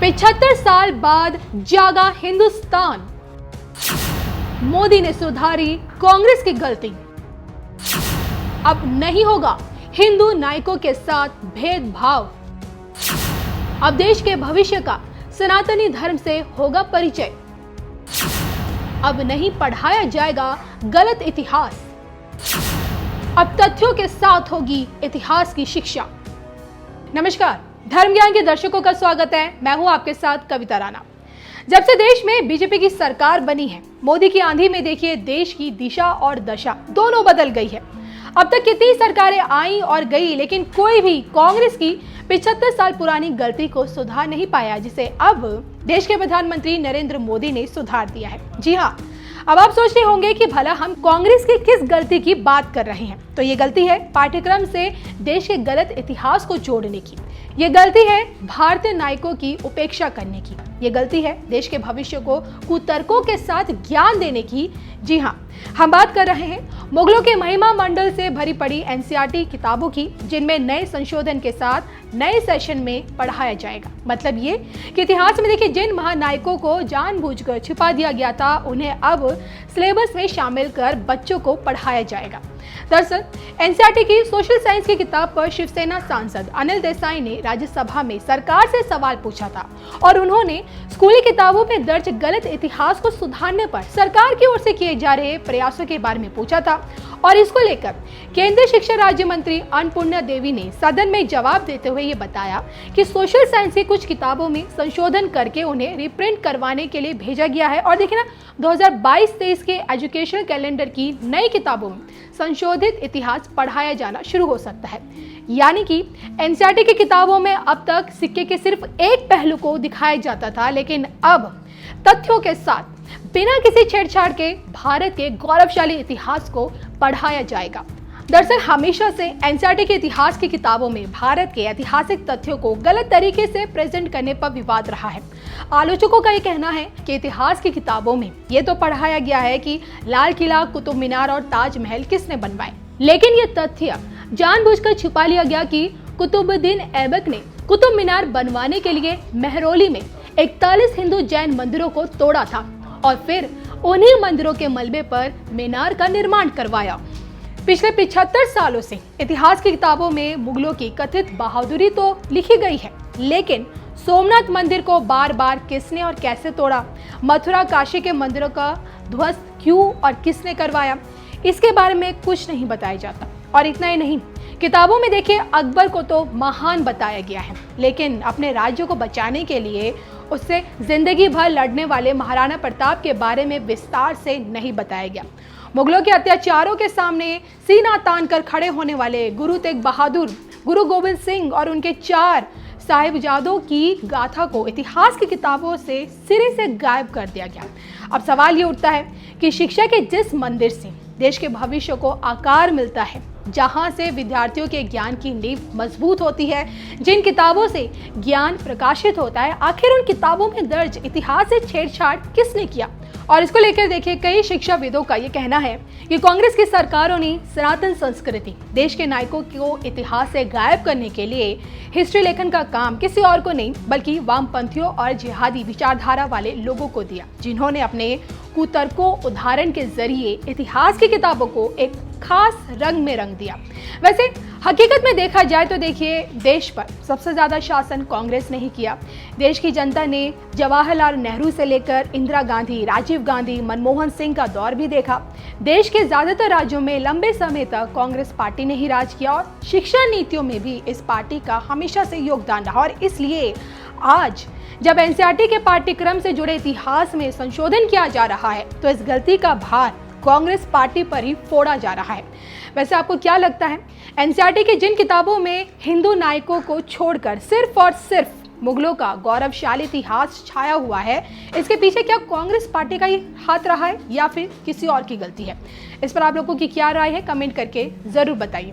पिछहत्तर साल बाद जागा हिंदुस्तान, मोदी ने सुधारी कांग्रेस की गलती। अब नहीं होगा हिंदू नायकों के साथ भेदभाव। अब देश के भविष्य का सनातनी धर्म से होगा परिचय। अब नहीं पढ़ाया जाएगा गलत इतिहास। अब तथ्यों के साथ होगी इतिहास की शिक्षा। नमस्कार, धर्म ज्ञान के दर्शकों का स्वागत है। मैं हूं आपके साथ कविता राणा। जब से देश में बीजेपी की सरकार बनी है, मोदी की आंधी में देखिए देश की दिशा और दशा दोनों बदल गई है। अब तक कितनी सरकारें आई और गई, लेकिन कोई भी कांग्रेस की 75 साल पुरानी गलती को सुधार नहीं पाया, जिसे अब देश के प्रधानमंत्री नरेंद्र मोदी ने सुधार दिया है। जी हाँ, अब आप सोच रहे होंगे कि भला हम कांग्रेस की किस गलती की बात कर रहे हैं। तो ये गलती है पाठ्यक्रम से देश के गलत इतिहास को जोड़ने की। ये गलती है भारतीय नायकों की उपेक्षा करने की। ये गलती है देश के भविष्य को कुतर्कों के साथ ज्ञान देने की। जी हाँ, हम बात कर रहे हैं मुगलों के महिमा मंडल से भरी पड़ी एनसीईआरटी किताबों की, जिनमें नए संशोधन के साथ नए सेशन में पढ़ाया जाएगा। मतलब ये कि इतिहास में देखिए जिन महानायकों को जानबूझकर छिपा दिया गया था, उन्हें अब सिलेबस में शामिल कर बच्चों को पढ़ाया जाएगा। दरअसल एनसीईआरटी की सोशल साइंस की किताब पर शिवसेना सांसद अनिल देसाई ने राज्यसभा में सरकार से सवाल पूछा था और उन्होंने स्कूली किताबों में दर्ज गलत इतिहास को सुधारने पर सरकार की ओर से किए जा रहे प्रयासों के बारे में पूछा था। और इसको लेकर केंद्रीय शिक्षा राज्य मंत्री अन्नपूर्णा देवी ने सदन में जवाब देते हुए ये बताया कि सोशल साइंस की कुछ किताबों में संशोधन करके उन्हें रिप्रिंट करवाने के लिए भेजा गया है। और देखिए ना, 2022-23 के एजुकेशन कैलेंडर की नई किताबों में संशोधित इतिहास पढ़ाया जाना शुरू हो सकता है। यानी कि एनसीईआरटी की किताबों में अब तक सिक्के के सिर्फ एक पहलू को दिखाया जाता था, लेकिन अब तथ्यों के साथ बिना किसी छेड़छाड़ के भारत के गौरवशाली इतिहास को पढ़ाया जाएगा। दरअसल हमेशा से एनसीईआरटी के इतिहास की किताबों में भारत के ऐतिहासिक तथ्यों को गलत तरीके से प्रेजेंट करने पर विवाद रहा है। आलोचकों का ये कहना है कि इतिहास की किताबों में ये तो पढ़ाया गया है कि लाल किला, कुतुब मीनार और ताजमहल किसने बनवाए, लेकिन ये तथ्य जानबूझकर छुपा लिया गया कि कुतुबुद्दीन ऐबक ने कुतुब मीनार बनवाने के लिए महरौली में 41 हिंदू जैन मंदिरों को तोड़ा था और फिर उन्हीं मंदिरों के मलबे पर मीनार का निर्माण करवाया। पिछले 75 सालों से इतिहास की किताबों में मुगलों की कथित बहादुरी तो लिखी गई है, लेकिन सोमनाथ मंदिर को बार बार किसने और कैसे तोड़ा, मथुरा काशी के मंदिरों का ध्वस्त क्यों और किसने करवाया, इसके बारे में कुछ नहीं बताया जाता। और इतना ही नहीं, किताबों में देखिए अकबर को तो महान बताया गया है, लेकिन अपने राज्य को बचाने के लिए उससे जिंदगी भर लड़ने वाले महाराणा प्रताप के बारे में विस्तार से नहीं बताया गया। मुगलों के अत्याचारों के सामने सीना तान कर खड़े होने वाले गुरु तेग बहादुर, गुरु गोविंद सिंह और उनके 4 साहिबजादों की गाथा को इतिहास की किताबों से सिरे से गायब कर दिया गया। अब सवाल ये उठता है कि शिक्षा के जिस मंदिर से देश के भविष्य को आकार मिलता है, जहां से विद्यार्थियों के ज्ञान की नींव मजबूत होती है, जिन किताबों से ज्ञान प्रकाशित होता है, आखिर उन किताबों में दर्ज इतिहास से छेड़छाड़ किसने किया। और इसको लेकर देखिए कई शिक्षाविदों का ये कहना है कि कांग्रेस की सरकारों ने सनातन संस्कृति, देश के नायकों को इतिहास से गायब करने के लिए हिस्ट्री लेखन का काम किसी और को नहीं बल्कि वामपंथियों और जिहादी विचारधारा वाले लोगों को दिया, जिन्होंने अपने कुतर्कों उदाहरण के जरिए इतिहास की किताबों को एक खास रंग में रंग दिया। वैसे हकीकत में देखा जाए तो देखिए देश पर सबसे ज्यादा शासन कांग्रेस ने ही किया। देश की जनता ने जवाहरलाल नेहरू से लेकर इंदिरा गांधी, राजीव गांधी, मनमोहन सिंह का दौर भी देखा। देश के ज्यादातर राज्यों में लंबे समय तक कांग्रेस पार्टी ने ही राज किया और शिक्षा नीतियों में भी इस पार्टी का हमेशा से योगदान रहा। और इसलिए आज जब एनसीईआरटी के पाठ्यक्रम से जुड़े इतिहास में संशोधन किया जा रहा है, तो इस गलती का भार कांग्रेस पार्टी पर ही फोड़ा जा रहा है। वैसे आपको क्या लगता है, एनसीईआरटी की जिन किताबों में हिंदू नायकों को छोड़कर सिर्फ और सिर्फ मुगलों का गौरवशाली इतिहास छाया हुआ है, इसके पीछे क्या कांग्रेस पार्टी का ही हाथ रहा है या फिर किसी और की गलती है? इस पर आप लोगों की क्या राय है, कमेंट करके जरूर बताइए।